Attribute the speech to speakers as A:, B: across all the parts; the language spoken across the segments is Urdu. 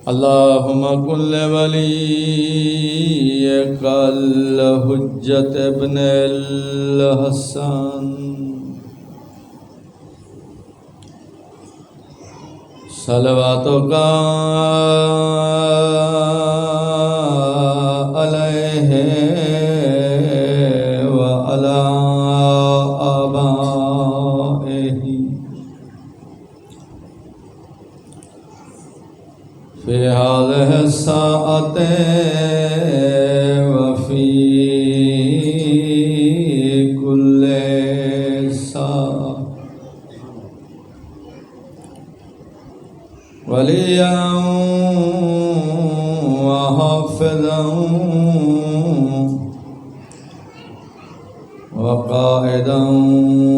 A: اللهم كن لوليك الحجة ابن الحسن صلواتك عليه وعلى آبائه في هذه الساعة وفي كل ساعة وليا وحافظا وقائدا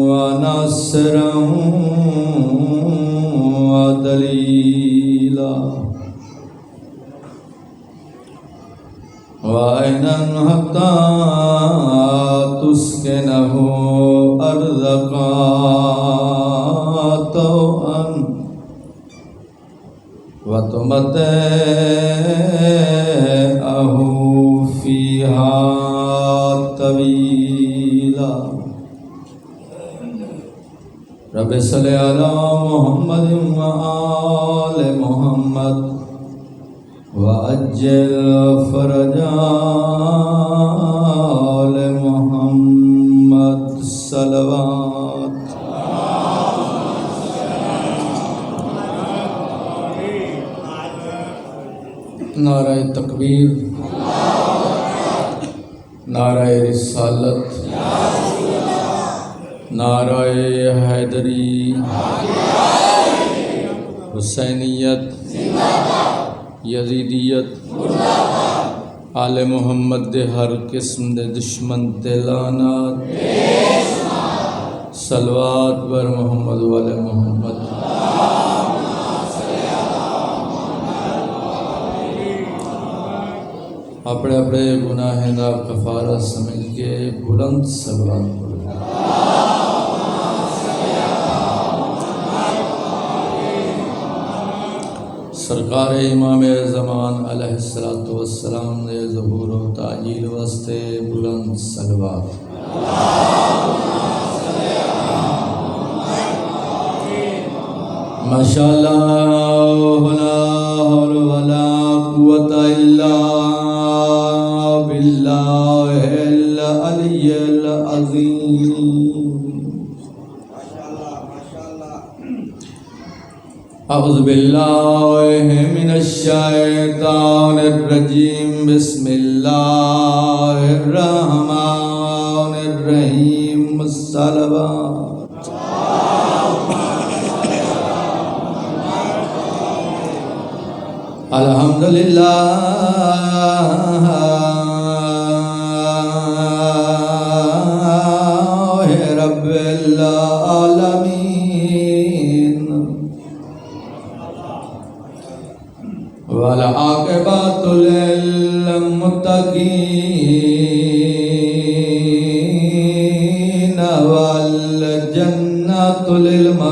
A: وناصرا ودليلا وعينا حتى تسكنه أرضك طوعا وتمتعه فيها طويلا رب صل على محمد وآل محمد وعجل فرجا آل محمد صلوات نعرہ تکبیر، نعرہ رسالت، نعرہ حیدری، حسینیت، یزیدیت، آل محمد دے ہر قسم دے دشمن تے لعنات، صلوات بر محمد والے محمد۔ اپنے اپنے گناہ دا کفارہ سمجھ کے بلند صلوات پڑھو۔ سرکار امام زمان علیہ السلام نے ظہور و تعجیل واسطے بلند صلوات۔ ماشاءاللہ لا حول ولا قوة الا باللہ العلی العظیم۔ اعوذ باللہ من الشیطان الرجیم، بسم اللہ الرحمن الرحیم، صلوات۔ الحمدللہ رب العالمین والعاقبۃ للمتقین والجنۃ للمواعدین۔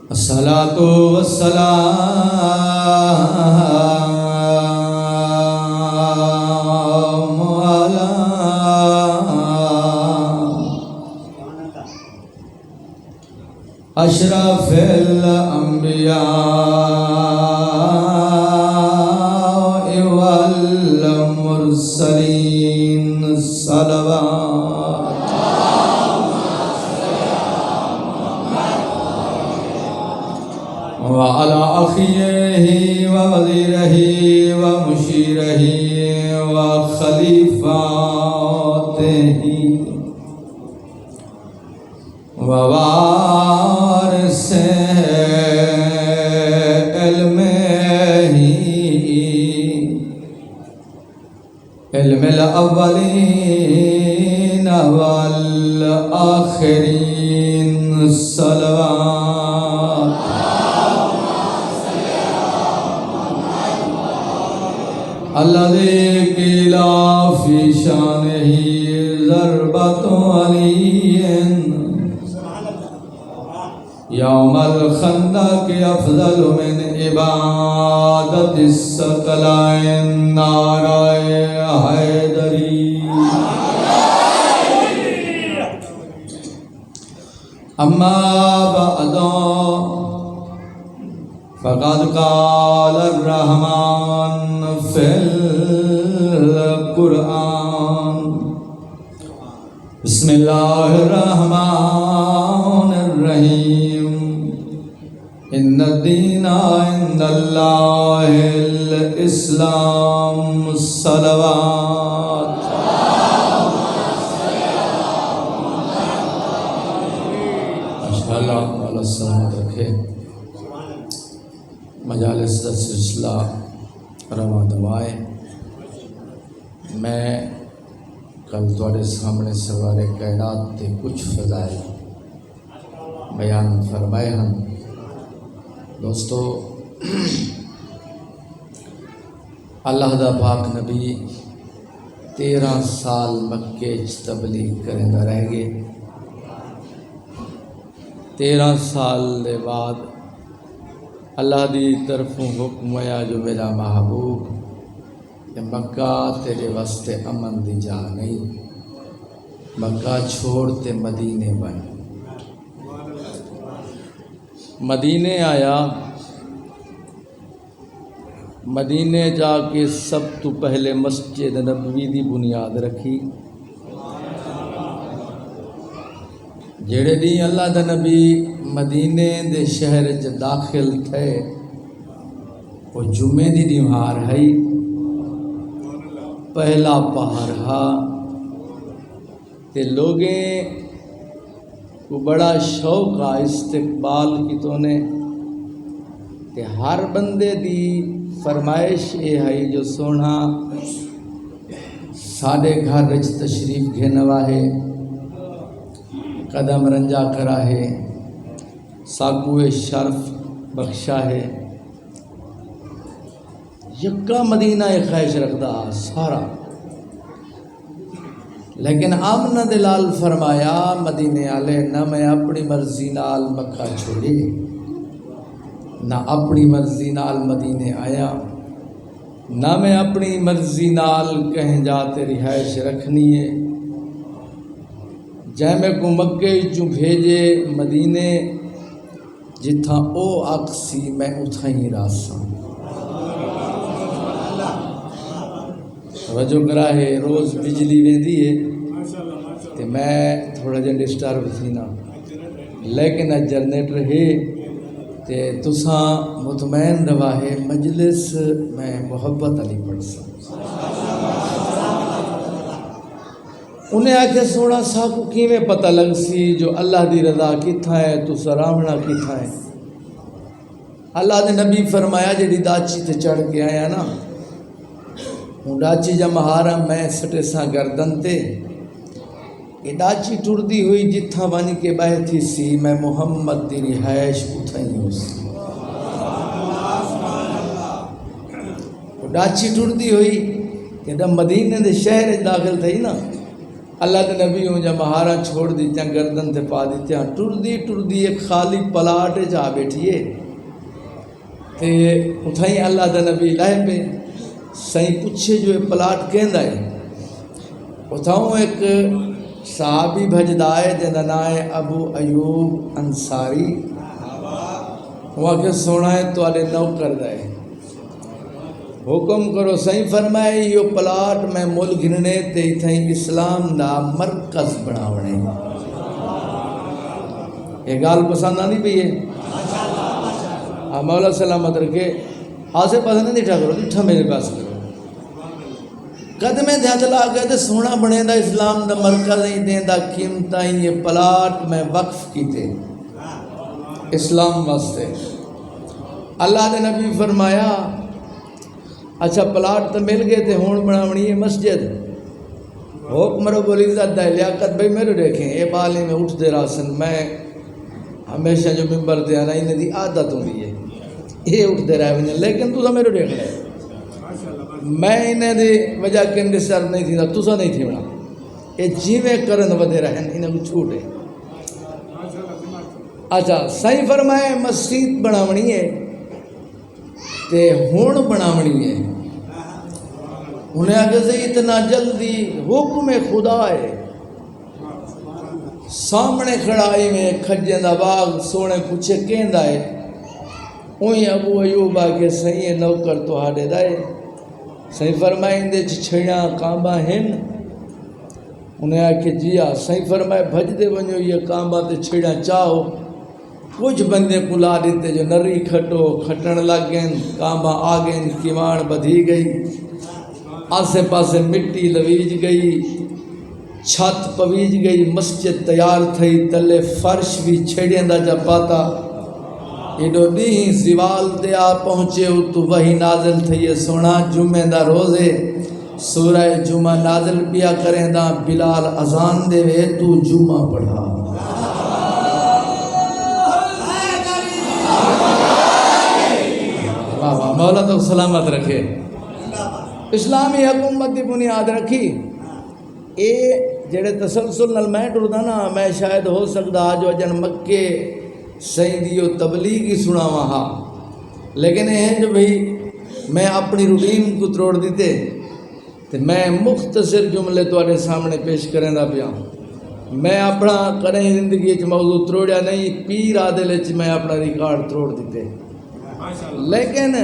A: الصلاۃ والسلام علی اشرف الانبیاء والمرسلین، صلوات۔ وعلى أخيه ووزيره ومشيره وخليفاته ووارث علمه، علم الأولين والآخرين، صلوات۔ الذي قيل في شانه ضربة علي یوم الخندق افضل من عبادت الثقلین نعرہ حیدری اما بعد فقد قال الرحمن فی القرآن بسم اللہ الرحمن الرحیم ان الدین عند اللہ الاسلام الصلوات ماشاءاللہ اللہ سلامت رکھے مجالس کا سلسلہ رواں دوائے میں کل تواڈے سامنے سوارے کائنات کے کچھ فضائل بیان فرمائے ہیں دوستو اللہ دا پاک نبی 13 سال مکے تبلیغ کرندا رہ گئے 13 سال دے بعد اللہ دی طرفوں حکم آیا جو میرا محبوب کہ مکہ تیرے واسطے امن دی جا نہیں مکہ چھوڑ تے مدینے بن مدینے آیا مدینے جا کے سب تو پہلے مسجد نبوی دی بنیاد رکھی جڑے دی اللہ دا نبی مدینے دے شہر چ داخل تھے وہ جمعے دی نہار ہے پہلا پہر ہا تے لوگیں کو بڑا شوق آ استقبال کی تو نے تے ہر بندے دی فرمائش یہ ہے جو سونا ساڈے گھر وچ تشریف گھنوا ہے قدم رنجا کرا ہے ساکوے شرف بخشا ہے یکا مدینہ خواہش رکھدا سارا لیکن آمنہ دلال فرمایا مدینے والے نہ میں اپنی مرضی نال مکہ چھوڑی نہ اپنی مرضی نال مدینے آیا نہ میں اپنی مرضی نال کہیں جاتے رہائش رکھنی ہے جائے میں کو مکے چوں بھیجے مدینے جتھاں او اکسی میں اتھاں ہی راساں توجہ کرا ہے روز بجلی ویندی ہے تے میں تھوڑا جا ڈسٹرب تھی نا لیکن جنریٹر ہے تے تساں مطمئن روا ہے مجلس میں محبت علی پڑھ سا انہیں آکھے سونا سا کو کیویں پتہ لگ سی جو اللہ دی رضا کتھا ہے تو سراہنا کتھا ہے اللہ دے نبی فرمایا جڑی داچی تے چڑھ کے آیا نا ہوں ڈاچی جا مہارا میں سٹے سا گردن تے یہ ڈاچی ٹردی ہوئی جتھا بن کے بیٹھی سی میں محمد دی رہائش اتھائی ہو سی ڈاچی ٹردی ہوئی کہ جب مدینے دے شہر داخل تھی نا اللہ دے نبی ہوں جا مہارا چھوڑ دیتے ہیں گردن تے پا دیتے ہیں ٹردی ایک خالی پلاٹ جا بیٹھیے تے اتھائی اللہ دے نبی لائے پہ سائیں پوچھے جو پلاٹ کہندا ہے اتھاؤں ایک صحابی بھجدائے جنہ نائے ابو ایوب انصاری وہاں کے سونا ہے تو آلے نو کر دائے حکم کرو سائیں فرمائے یہ پلاٹ میں مل گھرنے تے تھیں اسلام دا مرکز بناونے یہ گال پسند آنی پہ یہ مولا سلامت رکھے آسے پاس نہیں دٹھا کرو دٹھا میرے پاس کرو قدمیں دھیات لا گئے تو سونا بنے دا اسلام دا مرکز ہی دیں دا قیمتہ ہی یہ پلاٹ میں وقف کی تے اسلام واسطے اللہ دے نبی فرمایا اچھا پلاٹ تو مل گئے تھے ہون بناونی ہے مسجد حکم رب العزت دا لیاقت بھائی میرے دیکھیں اے بالے میں اٹھ دے راسن میں ہمیشہ جو ممبر دے آنا انہیں دی عادت ہوں دی ہے یہ اٹھ دے رہے ہیں لیکن تو میرے دیکھ لے میں انہیں دی وجہ کے ڈسٹرب نہیں تھی تو نہیں تھی بنا یہ جیویں کرن ودے رہن انہیں کو چھوٹ ہے اچھا سائیں فرمائے مسجد بناونی ہے تے ہون بناونی ہے. انہیں آگے سے اتنا جلدی حکم خدا ہے. سامنے کھڑائی میں کھجے دا باغ سونے پوچھے کہندا ہے اوہی ابو ایوب آگے سائیں نوکر تو ہاڑے دائے. سائیں فرمائیں دے چھڑیاں کانباں ہن. انہیں آکے جی ہاں. سائیں فرمائے بھج دے ونجو یہ کانباں تے چھڑیاں چاہو. کچھ بندے کلا دیتے جو نری کھٹو کھٹن لگ گئیں. کانباں آگئیں کیوان بدھی گئی. آسے پاسے مٹی لویج گئی. چھت پویج گئی. مسجد تیار تھئی. تلے فرش بھی چھڑیں دا جا پاتا. ایڈو نہیں زوال دے آ پہنچے ہو تو وہی نازل تھی یہ سونا جمعہ دا روزے سورہ جمعہ نازل پیا کریں دا بلال اذان دے وے تو جمعہ پڑھا. مولا تو سلامت رکھے. اسلامی حکومت دی بنیاد رکھی. اے جڑے تسلسل نال میں ٹردا نا میں شاید ہو سکتا آج وجن مکے سائیں دیو تبلیغی سناوا ہاں لیکن یہ جو بھئی میں اپنی روٹین کو تروڑ دیتے تو میں مختصر جملے تواڈے سامنے پیش کریں دا پیا. میں اپنا کریں زندگی وچ موضوع تروڑیا نہیں. پیر عادل وچ میں اپنا ریکارڈ تروڑ دیتے لیکن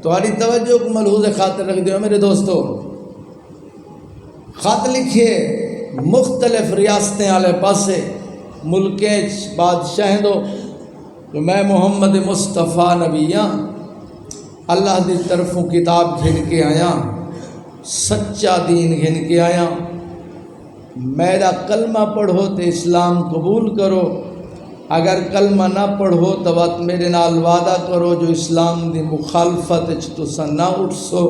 A: تہاڈی توجہ کو ملحوظ خاطر رکھ دیو میرے دوستو. خط لکھے مختلف ریاستیں والے پاسے ملکیں بادشاہ دو کہ میں محمد مصطفیٰ نبی ہاں. اللہ دی طرفوں کتاب گھن کے آیا. سچا دین گھن کے آیا. میرا کلمہ پڑھو تو اسلام قبول کرو. اگر کلمہ نہ پڑھو تو بات میرے نال وعدہ کرو جو اسلام دی مخالفت تسا نہ اٹھ سو.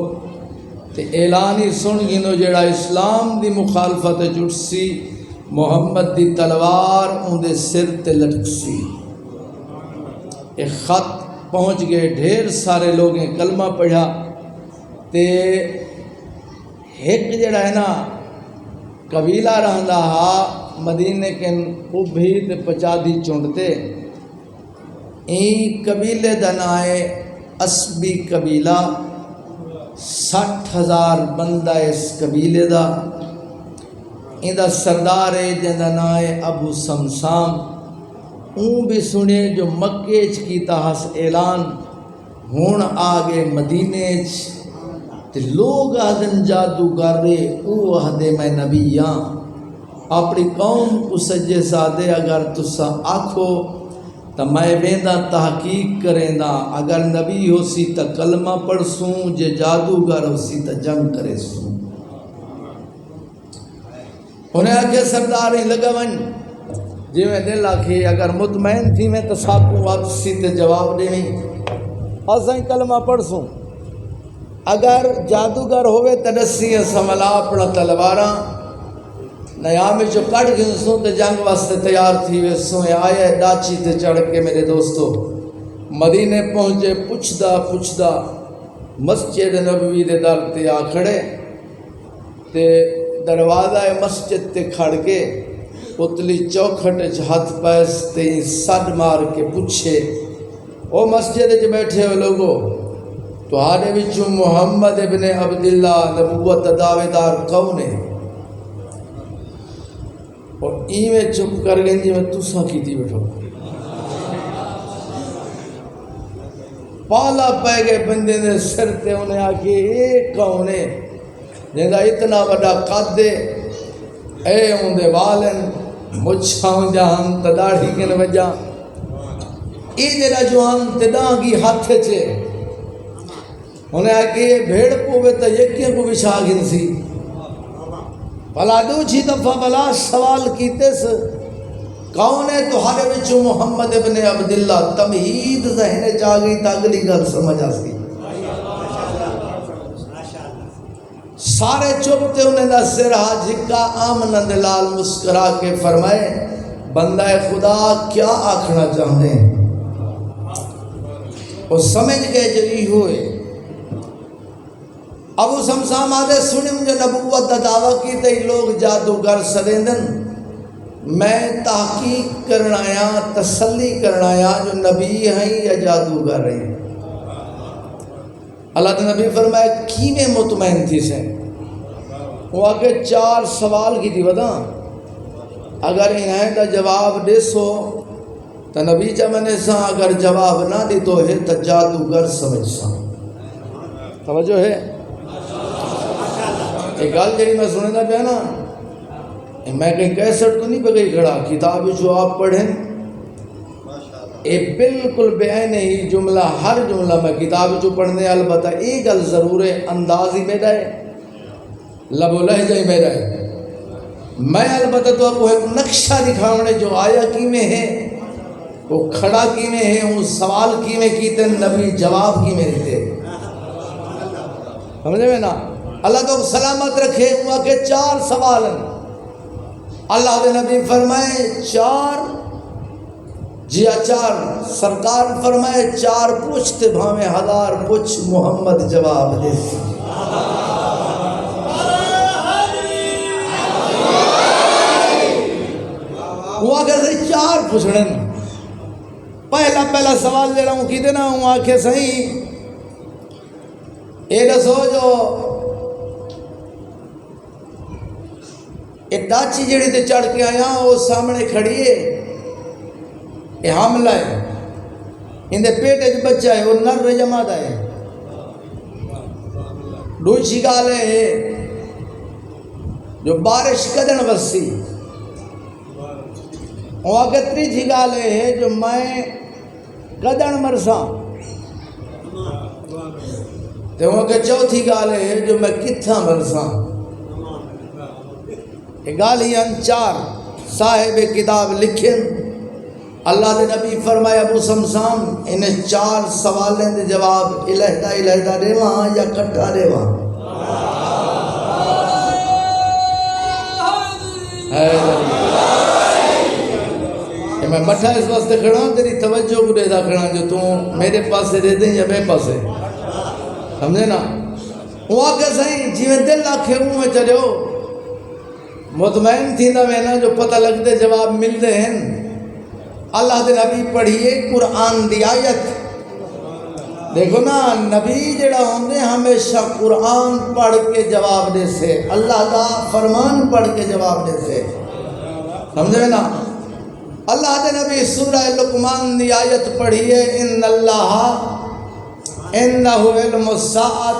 A: تے اعلان ہی سن گنو جڑا اسلام دی مخالفت اٹھ سی محمد دی تلوار اون دے سر تے لٹک سی. ایک خط پہنچ گئے. ڈھیر سارے لوگیں کلمہ پڑھا تے ایک جڑا ہے نا قبیلہ رہندا ہا مدینے کے ابھی تے پچادی چونڈتے. این قبیلے دا نام ہے اسبی قبیلہ. 60,000 بندہ اس قبیلے دا. ان دا سردار ہے جن دا نام ہے ابو سمسام. اون بھی سنے جو مکے چ کیتا ہس اعلان ہون آگے مدینے چ تے لوگ آدن جادوگر رے او آدھے میں نبی ہاں. اپنی قوم کو سجے سادے اگر تسا آکھو تو میں ویندہ تحقیق کریں دا. اگر نبی ہو سی تا کلمہ پڑھ سوں جے جادوگر ہو سی تا جنگ کرے سوں. انہیں آکھے سردار ہی لگا ون جی میں دل آکھے اگر مطمئن تھی میں تو ساکوں واپسی تے جواب دے نہیں اسائیں کلمہ پڑھ سوں. اگر جادوگر ہوئے تدسی سملا اپنا تلواراں نیامِ جو کٹ گنسوں تے جنگ واسطے تیار تھی ویسوں آئے ڈاچی تے چڑھ کے میرے دوستو مدینے پہنچے. پچھدا مسجد نبوی دے در تے آ کھڑے تے دروازہ مسجد تے کھڑ کے اتلی چوکھٹ ہاتھ پیس تے سڈ مار کے پوچھے او مسجد وچ بیٹھے ہو لوگو تہاڈے وچوں محمد ابن عبداللہ نبوت دعوے دار کون ہے؟ اور ایویں چپ کر گئے جی میں تساں کیتی بیٹھو. پالا پہ گئے بندے نے سر تے انہیں آکے اے کون ہے جنہا اتنا بڑا قد دے اے اوندے والن مچھاؤں جہاں تداڑھی کن وجہ ای جڑا جوان تداں کی ہاتھ چے انہیں آکے بھیڑ پوے تا یکیاں کو بچھا گن سی. بلا دو چھی دفعہ بلا سوال کیتے سے کون ہے تو ہارے بچو محمد ابن عبداللہ. تمہید ذہن چاہ گئی تا اگلی گل سمجھ آسی. سارے چپتے انہیں دا سرہا جھکا آمنند لال مسکرا کے فرمائے بندہ خدا کیا آکھنا چاہتے ہیں. وہ سمجھ گئے جلی ہوئے. ابو سمسام آدھے سنم جو نبوت دا دعویٰ کی تے لوگ جادوگر سریندن میں تحقیق کرنا آیا، تسلی کرنا آیا جو نبی ہیں یا جادوگر ہیں۔ اللہ کے نبی فرمائے کیویں مطمئن تھی سے؟ وہ آگے 4 سوال کی تھی بتا، اگر انہیں دا جواب دے سو تو نبی چمنے سا، اگر جواب نہ دی تو ہے تو جادوگر سمجھ سا۔ توجہ ہے؟ ایک گل جی میں سنے دا پیا نا، میں کہیں کیسٹ تو نہیں پہ گئی کھڑا، کتاب جو آپ پڑھیں اے بالکل بعین ہی جملہ، ہر جملہ میں کتاب جو پڑھنے البتہ ایک گل ضرور ہے، انداز ہی میرا ہے، لب و لہجہ ہی میرا ہے۔ میں البتہ تو آپ کو ایک نقشہ دکھاؤنے جو آیا کی میں ہے، وہ کھڑا کی میں ہے، وہ سوال کی میں کیتے، نبی جواب کی میں دیتے۔ سمجھے میں نا؟ اللہ تو سلامت رکھے، وہاں کے 4 سوال ہیں۔ اللہ دے نبی فرمائے 4 جیا 4 سرکار فرمائے 4 پوچھتے بھامے 1000 پوچھ محمد جواب دے۔ وہاں کیسے 4 پوچھنے نا، پہلا سوال دے رہا ہوں کی دینا ہوں آنکھیں صحیح اے دسو جو ایک ڈاچی جڑی تے چڑھ کے آیا وہ سامنے کھڑی ہے، یہ حاملہ ہے، اندے پیٹے جو بچہ ہے وہ نر جماعت ہے، دوسری گال ہے جو بارش کدن وسی، وہ آگے تیسری گال ہے جو میں کدن مرساں، تو وہ آگے چوتھی گال ہے جو میں کتھاں مرساں۔ گالیاں 4 صاحب کتاب لکھن، اللہ دے نبی فرمایا ابو سمسام انہیں 4 سوالیں دے جواب الہدہ دیواں یا کٹا دیواں۔ میں مٹھا اس واسطے کھڑا ہوں تیری توجہ کو دے دا کھڑا جو تم میرے پاس دے دیں یا میرے پاس ہے، سمجھے نا؟ وہ آگے صحیح جی میں دل آکھے ہوں میں چلے ہو مطمئن تھی نا میں نا جو پتہ لگتے جواب ملتے ہیں۔ اللہ دے نبی پڑھیے قرآن دی آیت، دیکھو نا نبی جڑا ہوندے ہمیشہ قرآن پڑھ کے جواب دے سے، اللہ دا فرمان پڑھ کے جواب دے سے، سمجھے نا؟ اللہ دے نبی سورہ لقمان دی آیت پڑھیے ان اللہ انہ علم الساعۃ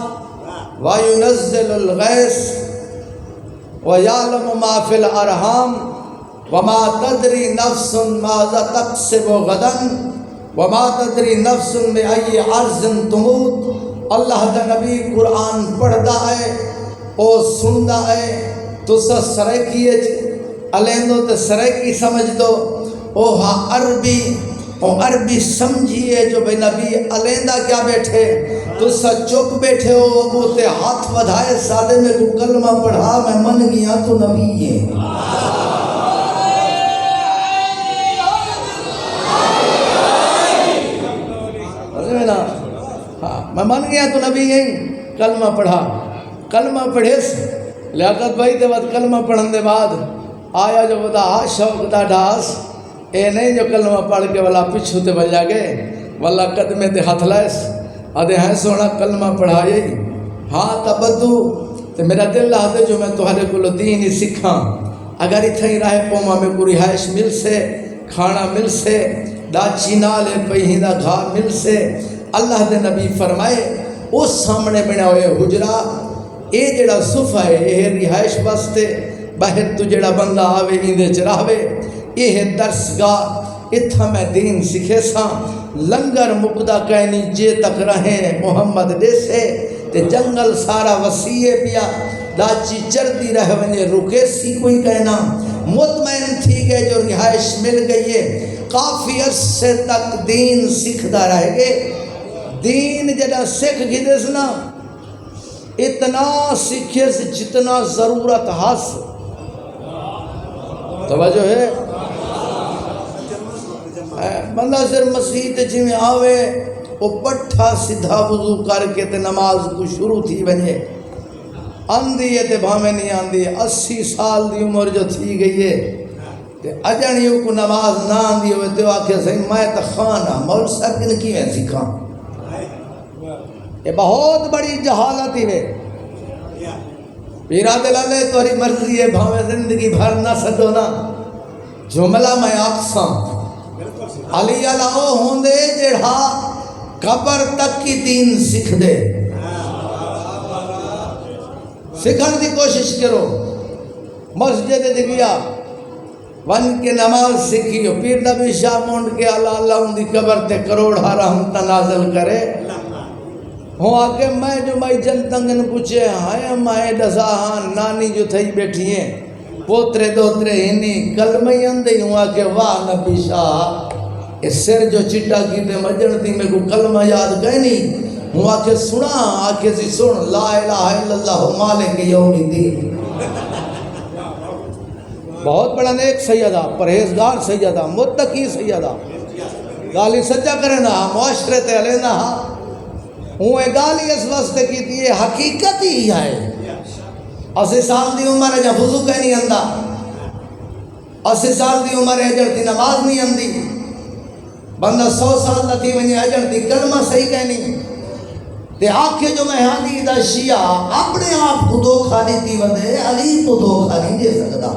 A: وینزل الغیث وَيَعْلَمُ مَا فِي الْأَرْحَامِ وَمَا تَدْرِي نَفْسٌ مَاذَا تَكْسِبُ غَدًا وَمَا تَدْرِي نَفْسٌ بِأَيِّ أَرْضٍ تَمُوتُ۔ اللہ دا نبی قرآن پڑھدا ہے او سندا ہے، تسا سرائکی علیندو تے سرائکی سمجھ دو، او ہاں عربی سمجھیے جو بھئی نبی علیندہ کیا بیٹھے، تو سا چپ بیٹھے ہو وہ تے ہاتھ ودھائے سادے میں کو کلمہ پڑھا میں من گیا تو نبی ہے۔ میں من گیا تو نبی ہے، کلمہ پڑھا، کلمہ پڑھے لیاقت بھائی دے بعد کلمہ پڑھن دے بعد آیا جو بدا شوق دا ڈاس، اے نہیں جو کلمہ پڑھ کے والا پچھو تے بجا گئے والا قدمے تے ہاتھ لائس آدھے ہیں سونا کلمہ پڑھائے ہاں تبدو تے میرا دل آدھے جو میں تمہارے کو دین ہی سکھاں، اگر اتھا ہی راہ پوما میں کوئی رہائش مل سے، کھانا مل سے، ڈاچی نالے پہیندہ گھا مل سے۔ اللہ دے نبی فرمائے اس سامنے بنا ہوئے حجرہ اے جڑا صفحہ ہے یہ رہائش بستے، باہر تو جڑا بندہ آوے ایندے چراوے، یہ درسگاہ اتھا میں دین سکھے ساں، لنگر مقدہ کہنی جے تک رہیں محمد دے سے، تے جنگل سارا وسیع پیا، لاچی چردی رہ ونجے رکے سی کوئی کہنا، مطمئن تھی گئے جو رہائش مل گئی ہے، کافی عرصے تک دین سکھدا رہ گئے، دین جڑا سکھ گی دسنا اتنا سکھے سے جتنا ضرورت حس، توجہ ہے؟ بندہ سر مسیح جی میں آوے وہ پٹھا سدھا وضو کر کے تے نماز کو شروع تھی بنے، آندھی ہے تے بھامے نہیں آندھی ہے، 80 سال دی عمر جو تھی گئی ہے، تے اجڑیوں کو نماز نہ آندی ہوئے تو آکھے صحیح میں تو خانہ مول صاحب کن کی میں سکھاں. یہ بہت بڑی جہالت ہی ہے. پیرا دلالے توری مرضی ہے بھاوے زندگی بھر نہ سدو نا جملہ میں آکساں علی اللہ ہوں دے جڑا قبر تک کی دین سکھ دے. سکھن دی کوشش کرو. مسجد دگیا ون کے نماز سکھیو. پیر نبی شاہ مونڈ کے اللہ اللہ ان دی قبر تے کروڑ رحمت نازل کرے. ہوں آکے میں جو مائی جنتنگن پوچھے ہائے مائے ڈزاہاں نانی جو تھئی بیٹھی ہیں پوترے دوترے ہنی کلمہی اندھی. ہوں آکے واہ نبی شاہ اس سر جو چٹا کی تے مجن تھی میں کو کلمہ یاد گئے نہیں. ہوں آکے سنا آکے سی سن لا الہ الا اللہ مالک یوم الدین. بہت بڑا نیک سیدہ پرہیزگار سیدہ متقی سیدہ گالی سجا کرے نا معاشرے تے علیہ نا. ہوں اے گالی اس واسطے کی تھی یہ حقیقت ہی ہے. 80 سال دی عمر ہے جا وضو کہ نہیں اندہ. 80 سال دی عمر ہے جڑتی نماز نہیں اندی. بندہ 100 سال دا تھی ونی اجڑتی کلمہ صحیح کہ نہیں. تے آکھے جو میں ہاں دا شیعہ اپنے آپ کو دو کھانی تھی ودے علی کو دو کھانی دے سکتا.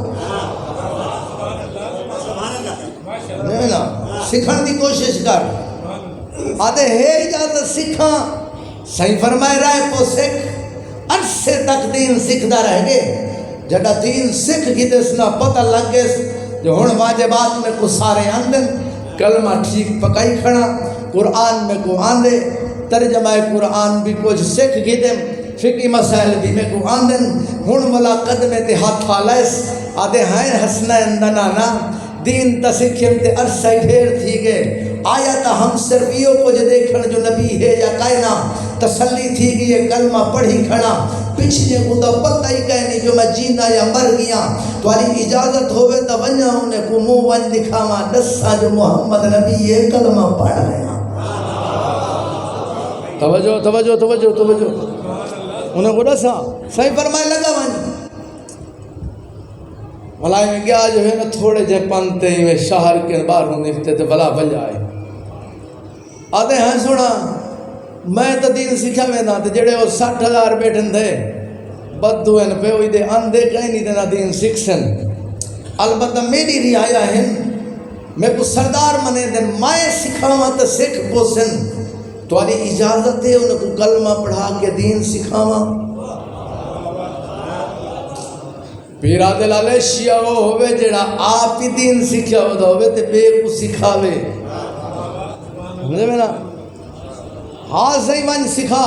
A: نہیں نا سکھن دی کوشش کر. آدھے ہے اجازت سکھاں صحیح فرمائے رائے کو سکھ عرصے تک دین سکھدا رہ گئے. جڑا دین سکھ کی دسنا پتہ لگ گئے جو ہن واجبات میں کو سارے آندن کلمہ ٹھیک پکائی کھڑا قرآن میں کو آندے ترجمہ قرآن بھی کچھ سکھ کی دیں فقی مسائل بھی میں کو آندن. ہن والا قدمے تے ہاتھ آلائس آدھے ہیں حسنین دنانا دین تا سکھیں تے عرصہ ڈھیر تھی گئے. آیا تا ہم صرف یہ کچھ دیکھن جو نبی ہے یا کائنا تسلی تھی گئی یہ کلمہ پڑھی کھڑا پچھلے کو تو پتہ ہی کہنی جو میں جینا یا مر گیا. تمہاری اجازت ہوئے تو ونجا انہیں کو منہ ون دکھاوا دسا جو محمد نبی یہ کلمہ پڑھ گیا. توجہ توجہ توجہ توجہ انہیں کو دسا صحیح فرمائے لگا ون ملائی میں گیا جو ہے نا تھوڑے جے پنتے ہی میں شہر کے باہروں نکتے تھے بلا بجائے. آدھے ہیں سنا میں تو دین سکھا میں نا جڑے وہ 60,000 بیٹھن تھے بدو ہیں پہ ہوئی دے اندے کہیں نہیں دینا دین سکھسن. البتہ میری رعایا ہیں میں کو سردار منے دن مائے سکھاواں تو سکھ پوسن تمہاری اجازت ہے انہیں کو کلمہ پڑھا کے دین سکھاواں. پیرا دلالے شیعہ وہ ہوئے جڑا آپ ہی دین سکھا ہوئے تے بے کو سکھاوے. سمجھے میں نا ہاں صحیح من سکھا.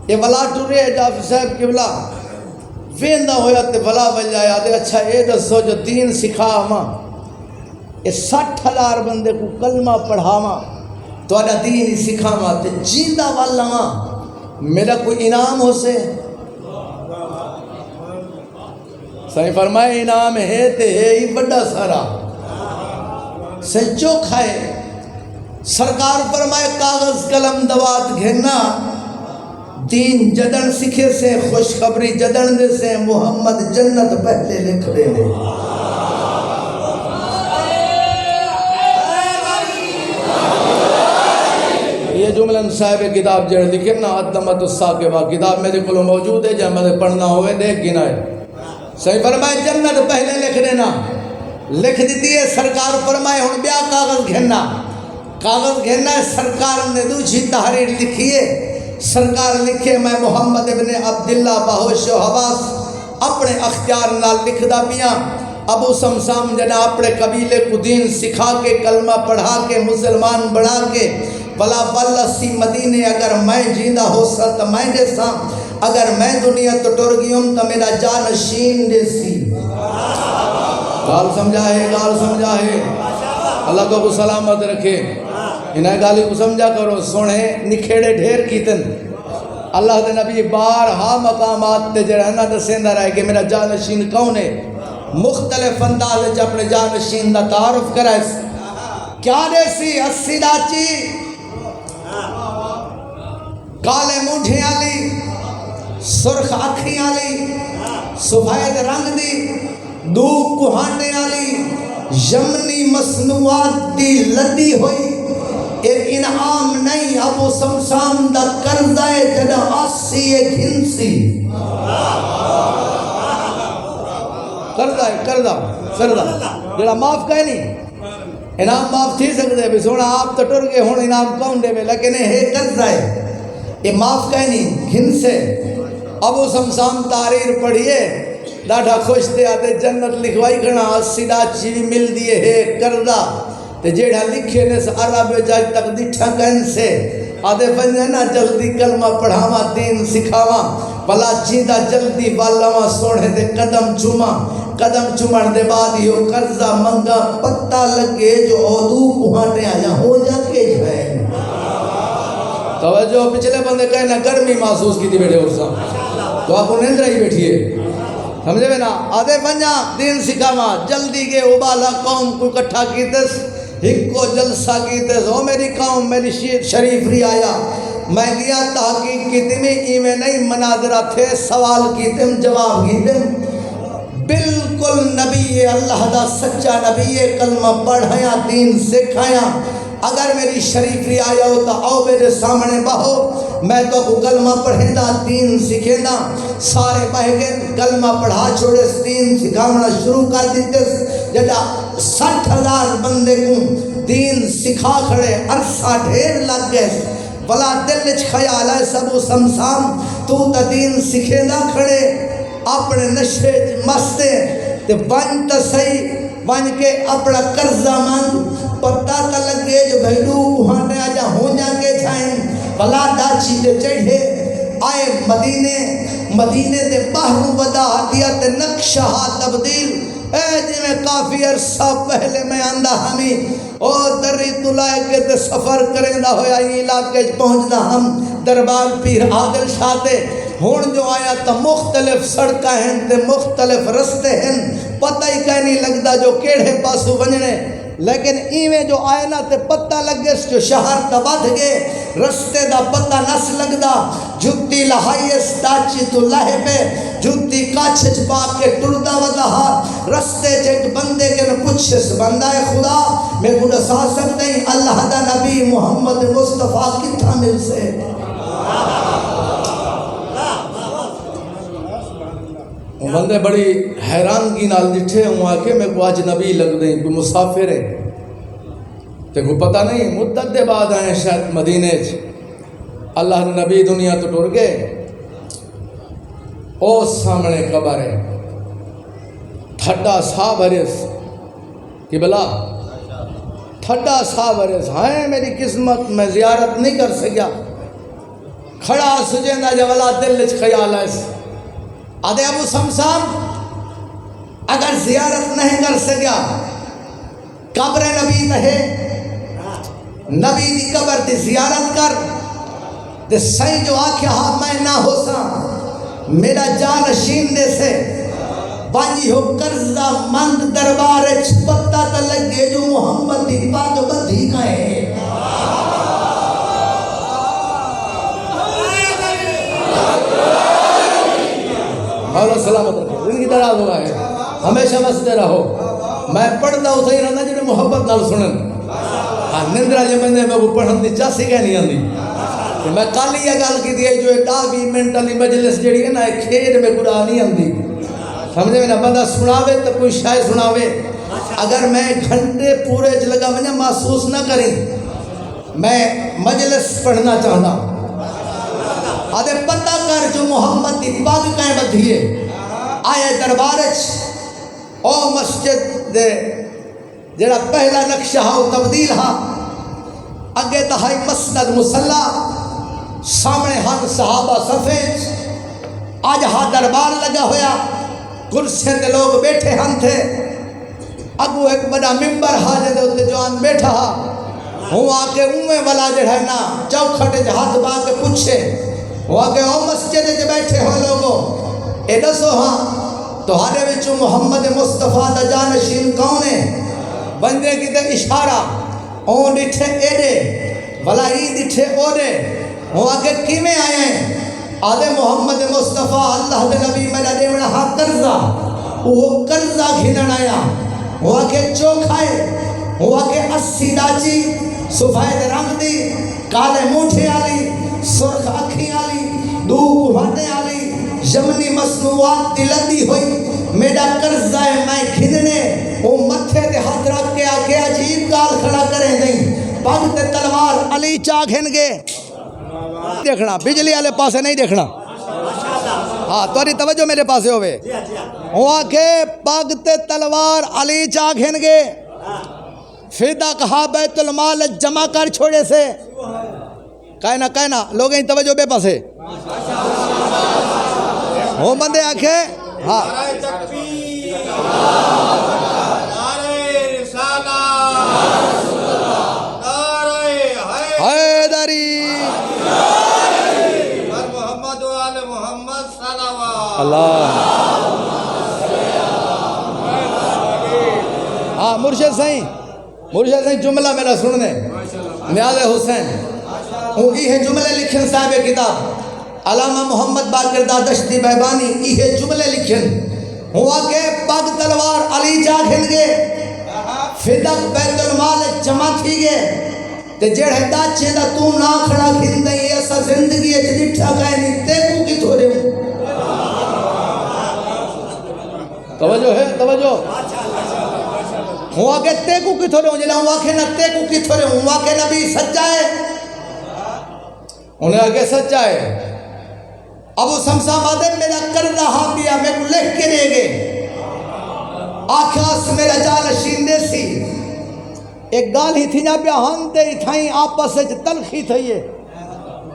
A: یہ ولا ٹورے جافر صاحب قبلہ ویندہ ہویا تے ولا بن جائے. آدھے اچھا اے دسو جو دین سکھا ہما یہ 60,000 بندے کو کلمہ پڑھاواں تو آدھا دین ہی سکھاواں تے جیندہ والا میرا کوئی انعام ہو سے. صحیح فرمائے انعام ہے تے ہے ہی بڑا سارا سچو کھائے. سرکار فرمائے کاغذ قلم دوات گھننا دین جدن سکھے سے خوشخبری جدن دے سے محمد جنت پہلے لکھ دے دے. یہ جملہ صاحب کتاب جڑ لکھے نا عدمت الساقبہ کتاب میرے کو موجود ہے جہاں میں پڑھنا ہوئے دیکھ گنا ہے. صحیح فرمائے جنت پہلے لکھ دینا لکھ دیتی ہے. سرکار فرمائے ہن بیا کاغذ گھننا کاغذ گھننا ہے. سرکار نے دوسری تحریر لکھی ہے. سرکار لکھے میں محمد ابن عبداللہ بہوش و حواس اپنے اختیار نال لکھ دا پیاں. ابو سمسام جنا اپنے قبیلے کو دین سکھا کے کلمہ پڑھا کے مسلمان بڑھا کے بلا بلا سی مدینے اگر میں جیندہ ہو سا تو میں جیسا اگر میں دنیا تو ٹر گیوں تو میرا جانشین جیسی. گال سمجھا ہے اللہ کو سلامت رکھے. انہیں گالی کو سمجھا کرو سونے نکھیڑے ڈھیر کیتن اللہ دے نبی بارہا مقامات تے جڑا دسیندہ رہے کہ میرا جانشین کون ہے. مختلف انداز اپنے جانشین دا تعارف کرائے. کیا دیسی 80 ڈاچی کالے مونٹھیں آلی سرخ آنکھیں آلی سفید رنگ دی
B: دو کوہانے والی یمنی مصنوعات دی لدی ہوئی ایک انعام نہیں ابو سمسام دا قرضہ ہے جڑا آسی ایک ہنسی
A: قرضہ جڑا معاف کہے نہیں انعام معاف تھی سکتے بھی سونا آپ تو ٹر گئے ہون انعام کون دے میں لیکن
B: یہ قرضہ ہے یہ معاف کہے نہیں ہنسے
A: ابو سمسام تحریر پڑھیے ڈاٹا خوش دے آتے جنت لکھوائی کرنا سیدھا چیوی مل دیئے ہے قرضہ تے جیڑا لکھے نے عرب جاج تک دٹھا کہن سے آدھے بنجے نا جلدی کلمہ پڑھاواں دین سکھاواں بلا چیدہ جلدی بالاواں سوڑے دے قدم چومن دے بعد ہی قرضہ منگا پتہ لگے جو عدو کوہاٹے آجا ہو جا کے جائے توجہ پچھلے بندے کہے نا گرمی محسوس کی تھی بیٹھے ارسا تو آپ کو نیند رہی بیٹھیے سمجھے میں نا آدھے بنجا دین سکھاواں جلدی گے ابالا قوم کو کٹھا کیتس ایک کو جلسہ کیتس او میری قوم میری شریف ری آیا میں گیا تحقیق کی تمہیں ایمیں نہیں مناظرہ تھے سوال کی تم جواب کی تم بالکل نبی اللہ دا سچا نبی کلمہ پڑھایا دین سکھایا اگر میری شریف ری آیا ہو تو آؤ میرے سامنے بہو میں تو کو کلمہ پڑھیں دا دین سکھیں دا سارے بہ گئے کلمہ پڑھا چھوڑے دین سکھاونا شروع کر دیتے جڑا 60,000 بندے کو دین سکھا کھڑے عرصہ ڈھیر لگ گئے بلا دل وچ خیال ہے سبو سمسام تو تا دین سکھیں دا کھڑے اپنے نشے مستے تے بن تا صحیح بن کے اپنا قرضہ مانگ پتہ تا لگے جو بھیڑو کوہانے آجا ہوں جا کے چھائیں بلا دا چیزیں چڑھے آئے مدینے دے باہروں بدا دیا تے نقشہ تبدیل اے جی میں کافی عرصہ پہلے میں آندہ ہمیں اور دری تلائے کے تے سفر کریں دا ہویا یہ علاقے پہنچ دا ہم دربار پیر عادل شاہتے ہون جو آیا تا مختلف سڑکہ ہیں تے مختلف رستے ہیں پتہ ہی کہیں نہیں لگتا جو کیڑے پاسو بنجنے لیکن ایویں جو آئے نا تے پتہ لگے جو شہر تا بدھ گئے رستے دا پتہ نس لگدا جتی لہائیس داچی تو لہے پہ جتی کاچھ پا کے ٹردہ ودا رستے جیک بندے کے پوچھس بندہ خدا میں کو دسا سکتے ہیں اللہ دا نبی محمد مصطفیٰ کتھا مل سے بندے بڑی حیرانگی نال جٹھے ہوں آکے میں کو آج نبی لگ دیں کوئی مسافر ہے تے کو پتہ نہیں مدت دے بعد آئے شاید مدینے اللہ نے نبی دنیا تو ٹر گئے او سامنے قبر ہے تھڈا سا برس کہ بلا تھڈا سا برس ہائے میری قسمت میں زیارت نہیں کر سکیا کھڑا سجیندہ جوالا دل وچ خیال ہے آدھے ابو سمسام اگر زیارت نہیں کر سکیا قبر نبی تہے نبی دی قبر دی زیارت کر دے سائیں جو آکھیا ہاں میں نہ ہو سا میرا جانشین دے سے بانجی ہو قرضہ مند دربار پتہ تا لگے جو محمد دی پاک بدھی کا ہے مولا سلامت رکھے زندگی دراز ہوا ہے ہمیشہ بستے رہو میں پڑھتا ہوں صحیح رہنا جنہیں محبت نال سنن نندرہ جے میں نے وہ پڑھن دی چاسی کہہ نہیں آندی میں کالی یہ گال کی دیئے جو ایک 20 منٹ علی مجلس جڑی ہے نا ایک کھیڑ میں قرآن نہیں آندی سمجھے میں نا بندہ سناوے تو کوئی شاید سناوے اگر میں گھنٹے پورے لگا مجھے محسوس نہ کریں میں مجلس پڑھنا چاہنا آدھے پتہ کر جو محمد دی پاک کہیں بدھیے آئے دربارچ او مسجد دے جڑا پہلا نقشہ ہاں تبدیل ہاں اگے تہائی مسند مسلح سامنے ہاں صحابہ صفیج آج ہاں دربار لگا ہویا کرسے دے لوگ بیٹھے ہاں تھے اگو ایک بڑا ممبر ہاں جے دے ہوتے جوان بیٹھا ہاں ہوں آکے اومے والا جڑا ہے نا چوکھٹے جے ہاتھ با کے پوچھے وہ آگے او مسجد جے بیٹھے ہو لوگو اے دسو ہاں تو ہارے وچو محمد مصطفیٰ دا جانشین کون ہے بندے کی تے اشارہ اون ڈٹھے ایڈے بلا ہی ڈٹھے اوڈے وہ آگے کیمیں آئے ہیں آدھے محمد مصطفیٰ اللہ دے نبی میرا دیونا ہاں قرضہ
B: وہ قرضہ گھنن آیا وہ کے چوکھائے وہ کے 80 ڈاچی سفید رنگ دی کالے مونٹھے آلی سرخ اکھی آلی دو کوہانے آلی یمنی مصنوعات دی لدی ہوئی میرا قرضہ ہے میں کھدنے وہ متھے تے ہاتھ رکھ کے آکے عجیب گال کھڑا کریں دیں پگ تے تلوار علی چاک ہنگے دیکھنا بجلی والے پاسے نہیں دیکھنا ہاں توری توجہ میرے پاسے ہوئے ہوا کہ پگ تے تلوار علی چاک ہنگے فیدہ کہا بیت المال جمع کر چھوڑے سے کہنا لوگ ہیں توجہ بے پاسے ہو بندے آنکھیں ہاں حیدری اللہ ہاں مرشد صحیح جملہ میرا سننے نیاز حسین یہ جملے لکھن صاحب کتاب علامہ محمد باقر دادشتی بیبانی یہ جملے لکھن ہوا کہ پگ تلوار علی چاک ہنگے فدق بیت المال جمع تھی گے تے جڑے داچے دا تو نہ کھڑا کھندے ایسا زندگی ہے جدی ٹھاکا ہے نہیں تے کو کی تھوڑے ہوں توجہ ہے توجہ ہوا کہ تے کو کی تھوڑے ہوں جنہاں ہوا کہ نہ تے کو کی تھوڑے ہوں ہوا کہ نبی سچا ہے انہیں آگے سچا ہے ابو سمسا مادن میرا قرضہ ہاں پیا میں کو لکھ کے دے گے آکھاس میرا جال شیندے سی ایک گال ہی تھی نا پیا ہم تے تھائیں آپس سے تلخی تھئی ہے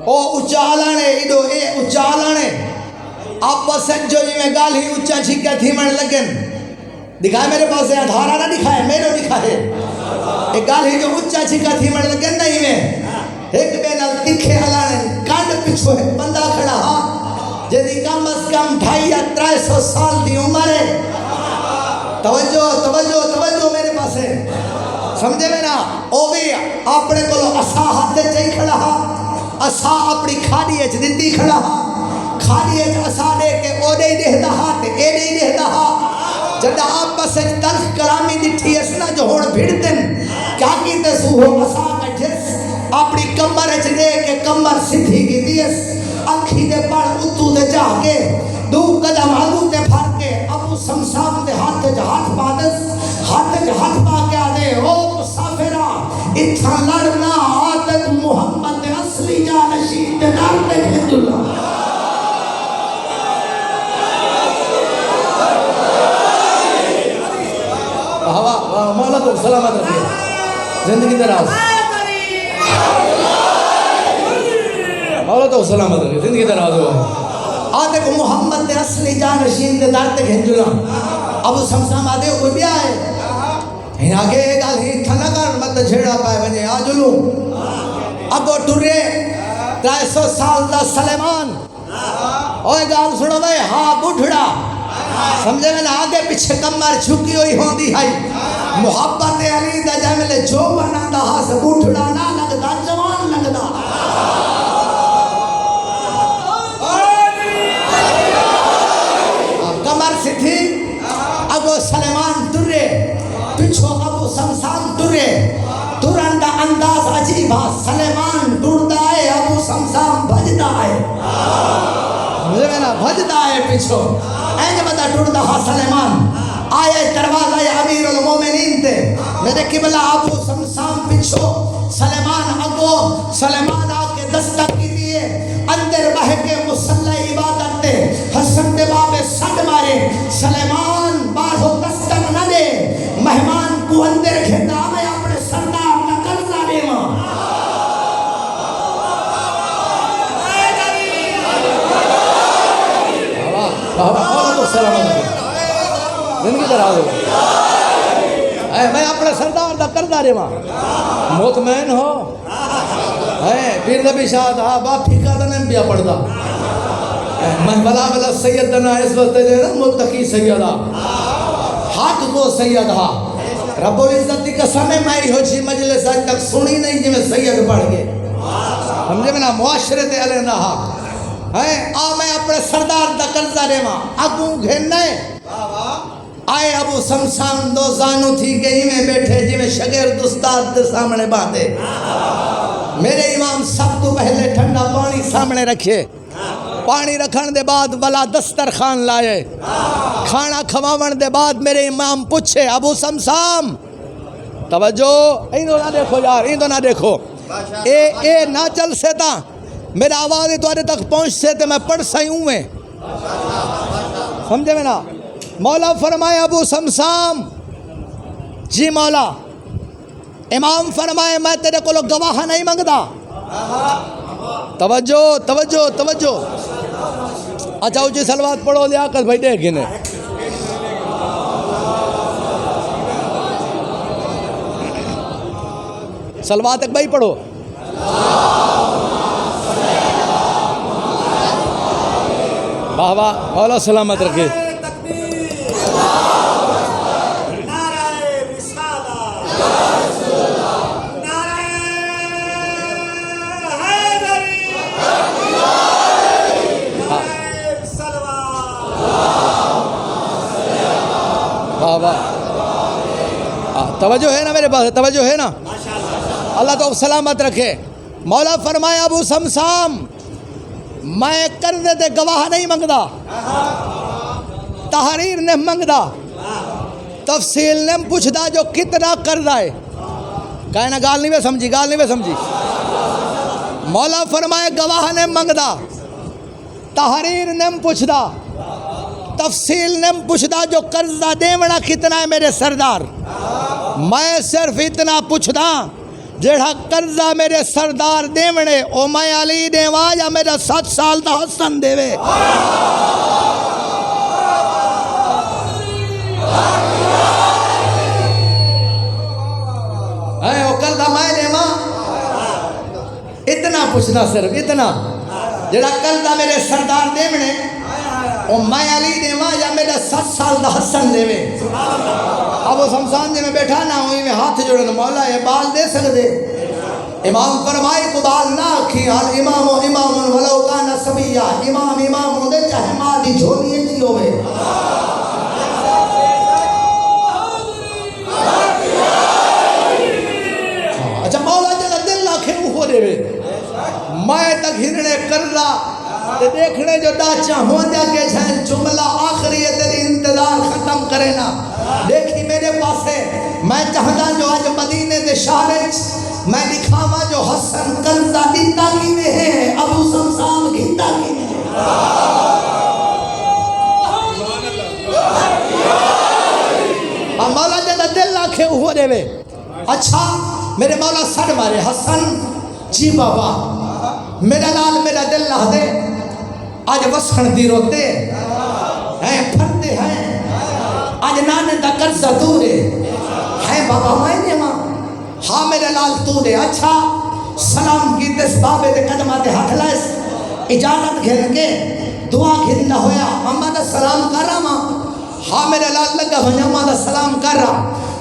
B: او اچالانے ایڈو اے اچالانے آپس سے جو جی میں گال ہی اچا چھکا تھی من لگن دکھائے میرے پاس ہے ادھارا نہ دکھائے میرے دکھائے ایک گال ہی جو اچا چھکا تھی من لگن نہیں میں ایک بینال تکھے ہلانے کانڈ پچھو ہے بندہ کھڑا ہاں جدی کم از کم 250 یا 300 سال دی عمر ہے توجہ میرے پاس ہے سمجھے میں نا او بھی اپنے کو اسا ہاتھ چاہی کھڑا ہاں اسا اپنی کھاڑی اچھ دیتی کھڑا ہاں کھاڑی اچھ اسا دے کے او دے دے دا ہاتھ اے دے دے دا ہاتھ جدہ آپس سے تلخ کلامی دیٹھی اسنا جو ہوڑ بھیڑ دن کیا کی تے سو ہو اسا کا جس اپنی کمر اچھ دے کے کمر سدھی کی دیس اکھی دے پڑ اتو دے جا کے دو قدم آگو تے پھر کے ابو سمسام دے ہاتھ جہات پا کے آدھے او مسافرہ اتھا لڑنا عادت محمد اصلی جانشین دے نام دے بھیج اللہ مولا تو سلامت رکھے زندگی دراز مولا تو سلامت رکھے زندگی دراز ہو آدھے کو محمد دے اصلی جانشین دے دار تے گھنجلا ابو سمسام آدھے کوئی بھی آئے ہن آگے گال ہی تھنا کر مت جھیڑا پائے بنے آجلو ابو ٹرے 300 سال دا سلیمان اوہ گال سنو بھائی ہاں بڑھڑا سمجھے میں نے آگے پیچھے کمر چھکی ہوئی ہوں دی ہے محبت علی دا جملے جو بنا دا ہاں سے بڑھڑا نہ لگدا جوان لگدا کمر سی تھی ابو سلیمان ٹرے پیچھو ابو سمسام ٹرے ترندہ انداز عجیب ہے سلیمان ٹردا ہے ابو سمسام بھجدا ہے مجھے میں نا بھجدا ہے پیچھو اینج بتا ٹردا ہے سلیمان آئے دروازہ امیر المومنین تے میرے قبلہ ابو سمسام پیچھو سلیمان اگو سلیمان آکے دستک کی دیئے اندر بہ کے مسلح عبادت تے حسن دے بابے سڈ مارے سلیمان باہو دستک نہ دے مہمان کو اندر گھتا میں اپنے سردار نہ قرضہ دے ماں بابا تو سلامت ہے زندگی دراز ہو میں اپنے سردار دا قرضہ دے ماں مطمئن ہو پیر نبی شاہد باپ ٹھیکا دا نہیں بیا پڑھتا بلا سیدنا اس وقت دے نا متقی سیدہ حق کو سیدہ رب العزت کی قسم ہے میں ہو چی مجلس آج تک سنی نہیں جی میں سید پڑھ گئے سمجھے میں نا معاشرت علیہ نہ حق میں اپنے سردار دا قرضہ دے ماں اگوں گھننے آئے ابو سمسام دو زانو تھی گئی میں بیٹھے جی میں شگرد استاد دے سامنے باندھے. میرے امام سب تو پہلے ٹھنڈا پانی سامنے رکھے. پانی رکھن دے بعد والا دسترخوان لائے. کھانا کھواون دے بعد میرے امام پوچھے ابو سمسام توجہ ایندو نہ دیکھو یار ایندو نہ دیکھو اے نہ چل سے تا میرا آواز تھوڑے تک پہنچ سے تے میں پڑھ سائی ہوں میں سمجھے میں نا. مولا فرمائے ابو سمسام جی مولا. امام فرمائے میں تیرے کو لوگ گواہ نہیں منگدا. توجہ توجہ توجہ. اچھا اچھی سلوات پڑھو لیاقت بھائی دیکھ گنے. سلوات ایک بھائی پڑھو. واہ واہ مولا سلامت رکھے. توجہ ہے نا میرے پاس توجہ ہے نا. اللہ تو سلامت رکھے. مولا فرمائے ابو سمسام میں قرضے تے گواہ نہیں منگدا تحریر نے منگدا تفصیل نے پوچھدا جو کتنا قرضہ ہے. کہنا گال نہیں سمجھی گال نہیں سمجھی. مولا فرمائے گواہ نے منگدا تحریر نے پوچھدا تفصیل نے پوچھدا جو قرضہ دیونا کتنا ہے میرے سردار. میں صرف اتنا پوچھدا جیڑا قرضہ میرے سردار دیونے او میں علی دیوا یا میرا 7 سال دا حسن دیوے. او قرضہ میں دیوا اتنا پوچھنا صرف اتنا جیڑا قرضہ میرے سردار دیونے او میں علی دیوا یا میرا 7 سال دا حسن دیوے. ابو سمسان جی میں بیٹھا نہ ہوئی میں ہاتھ جوڑن مولا یہ بال دے سکتے. امام فرمائے کو بال نہ کھی حال امام و امام ولو کانا سبیہ امام امام ہو دے چاہے ماں دی جھولی جی ہوئے. اچھا مولا جگہ دل لاکھے اوہ دے وے میں تک ہرنے قرضہ تے دیکھنے جو ڈاچا ہوں جا کے جھائیں جملہ آخری تیری انتظار ختم کرے نا. دیکھی میرے پاس ہے میں چاہتا جو آج مدینے دے شارج میں دکھاوا جو حسن قرضہ دیتا کی میں ہے ابو سمسام گھنٹا کی میں مولا جگہ دل لاکھے اوہ دے وے. اچھا میرے مولا سڑ مارے حسن جی بابا میرا لال میرا دل لا دے آج وسخن دی روتے ہیں پھرتے ہیں آج نانے دا قرضہ تو دے ہے بابا میں نے ماں ہاں میرے لال تو دے. اچھا سلام کی دس بابے دے قدمہ دے ہاتھ لائس اجازت گھر کے دعا گھرنا ہویا اممہ دا سلام کر رہا ماں. ہاں میرے لال لگا ہویا اممہ دا سلام کر رہا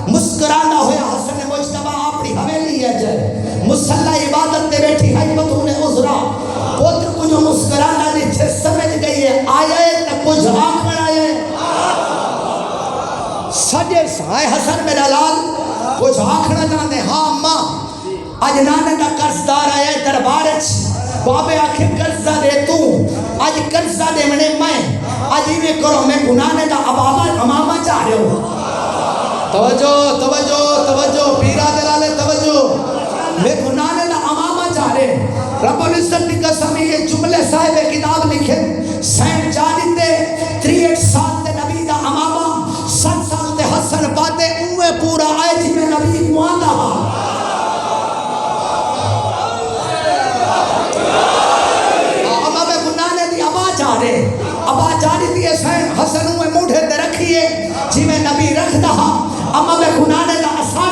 B: مسکرانا ہویا حسن مجتبہ اپنی حویلی ہے جائے مسلح عبادت دے بیٹھی حیبتوں نے عذرا پوتر کو جو مسکرانا نہیں چھے سمجھ گئی ہے آیا ہے تا کچھ آنکھ میں آیا ہے سجے سائے حسن میرا لال کچھ آنکھ نہ جانے. ہاں اممہ آج نانے دا قرضدار آیا ہے دربارچ بابے آنکھیں قرضہ دے تو آج قرضہ دے میں آج ہی میں کرو میں گنانے دا ابابا امامہ چاہ رہے ہو. توجہ توجہ توجہ پیرا دلالے توجہ میں گنانے دا امامہ چاہ رہے. رب العزت کی قسم یہ جملے صاحب کتاب لکھے سینٹ جاری دے 63 سال دے نبی دا امامہ 7 سال دے حسن پاتے اوے پورا آئے جی میں نبی موانا امامہ میں گنانے دی ابا چاہ رہے ابا جاری دیئے سینٹ حسن اوے موڑھے دے رکھیے جی میں نبی رکھ دہا اما میں گنانے دا اساں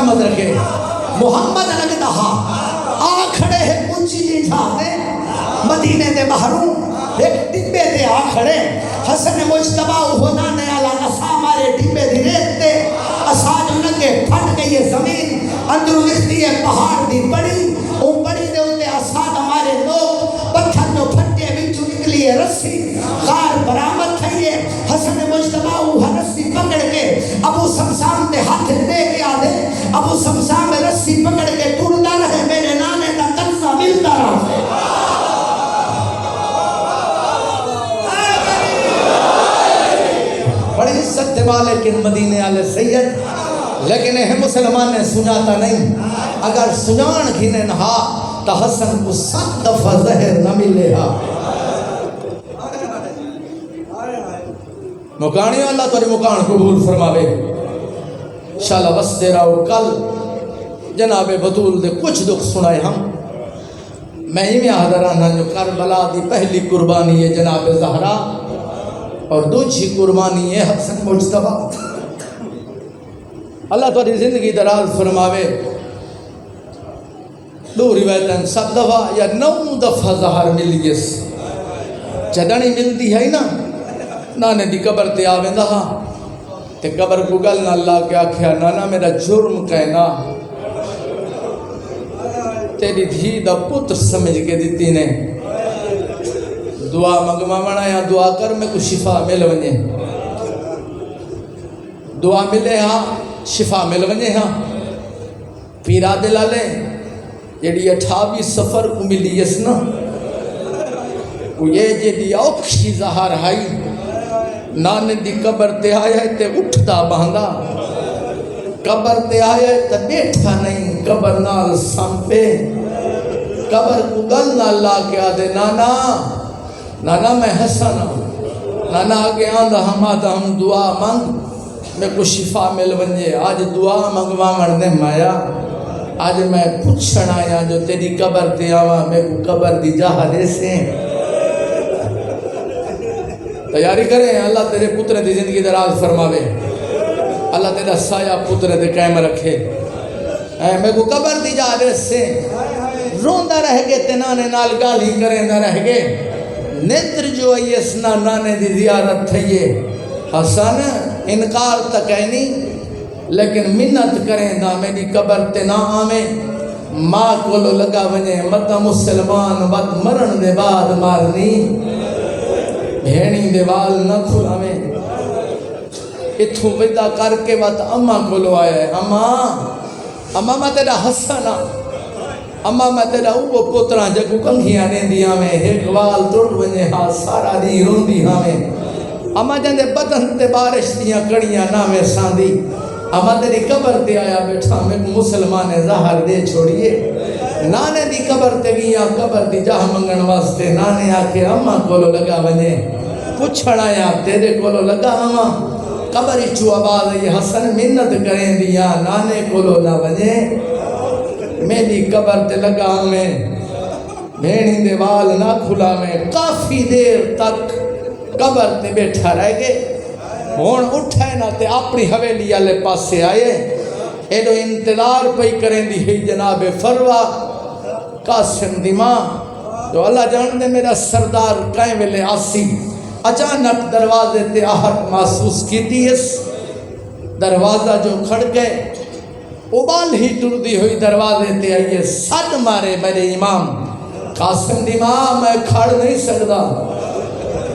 B: سلامت رکھے. محمد لگتا ہاں آ کھڑے ہے اونچی جی جھاتے مدینے دے باہروں ایک ڈبے دے آ کھڑے. حسن مجتبہ ہونا نیا اسا مارے ڈبے دی ریت تے اسا جو لگے پھٹ گئی ہے زمین اندروں لکھتی ہے پہاڑ دی بڑی او بڑی دے ہوتے اسا ہمارے لوگ پتھر جو پھٹے بچوں نکلی ہے رسی غار برآمد تھی ہے. حسن مجتبہ وہ رسی پکڑ کے ابو سمسام دے ہاتھ دے کے آدھے ابو سمسام رسی پکڑ کے ٹردا رہے میرے نانے کا قبضہ ملتا رہے. بڑی عزت دے مالک مدینے والے سید لیکن یہ مسلمان نے سناتا نہیں. اگر سنان گھنے نہا تو حسن کو 7 دفعہ زہر نہ ملے ہا. مکانی اللہ تاری مکان قبول فرماوے. شالا بس دے رہو کل جناب بطول دے کچھ دکھ سنائے ہم. میں ہی میں حضرانہ جو کربلا دی پہلی قربانی ہے جناب زہرا اور دوسری قربانی ہے حسن مجتبہ. اللہ تاری زندگی دراز فرماوے. 2 روایتیں 7 دفعہ یا 9 دفعہ زہر ملی اس چدنی ملتی ہے نا نانے دی قبر تے آویں ہاں تے قبر کو گل نہ اللہ کے آکھیا نانا میرا جرم کہنا تیری دھی دا پتر سمجھ کے دیتی نے دعا منگوا منا یا دعا کر میں کو شفا مل ونجے. دعا ملے ہاں شفا مل ونجے ہاں. پیرا دلالے جیڑی 28 سفر کو ملی اس نا وہ یہ جیڑی اوکھی زہر ہائی نانے دی قبر تے آیا ہے تے اٹھتا باندھا قبر تے آیا ہے تے بیٹھا نہیں قبر نال سامپے قبر کو گل نہ لا کے آدھے نانا نانا میں حسن نانا آگے آندھا ہم آدھا ہم دعا مانگ میں کو شفا مل ونجے. آج دعا منگوا مرنے مایا آج میں پوچھنا آیا جو تیری قبر تے آوا میں کو قبر دی جاہ دے سے. تیاری کریں اللہ تیرے پتر دی زندگی دراز فرماوے. اللہ تیرا سایہ پتر دے قائم رکھے. میں کو قبر دی جاہ دے سے روندہ رہ گے تے نانے نال گالی کریں نہ رہ گے. نیتر جو ایس نانے دی زیارت تھئیے حسن انکار تک ہے نہیں لیکن منت کریں دا میری قبر تے نہ آمیں. ماں کو لو لگا ونجے مطا مسلمان وقت مرن دے بعد مارنی بھینی دے وال نہ کھلاویں. اتھوں ودا کر کے وقت اماں کو لو آیا ہے اماں میں تیرا حسنا اماں میں تیرا اوہ پتران جگو کنگھیاں نے دیا میں ایک وال توڑ ونجے ہاں سارا دی رون دی ہاں میں اماں جندے بدن تے بارش دیاں کڑیاں نامے ساندی. اماں تیری قبر تے آیا بیٹھا میں کو مسلمان زہر دے چھوڑیے. نانے دی قبر تے گیا قبر دی جاہ منگن واسطے نانے آکے اماں کولو لگا ونجے پوچھنا یا تیرے کولو لگا اماں قبر چو آواز یہ حسن منت کریں دیا نانے کولو نہ ونجے میری قبر تے لگا میں بھینی دے وال نہ کھلا میں. کافی دیر تک قبر تے بیٹھا رہ گئے. ہون اٹھائے نہ تے اپنی حویلی والے پاسے آئے ایڈو انتظار پئی کریں دی ہی جناب فروا قاسم دی ماں جو اللہ جان دے میرا سردار کہیں ویلے آسی. اچانک دروازے تے آہٹ محسوس کی تھی اس دروازہ جو کھڑ گئے ابال ہی ٹر دی ہوئی دروازے تے آئیے سٹ مارے میرے امام قاسم دی ماں میں کھڑ نہیں سکتا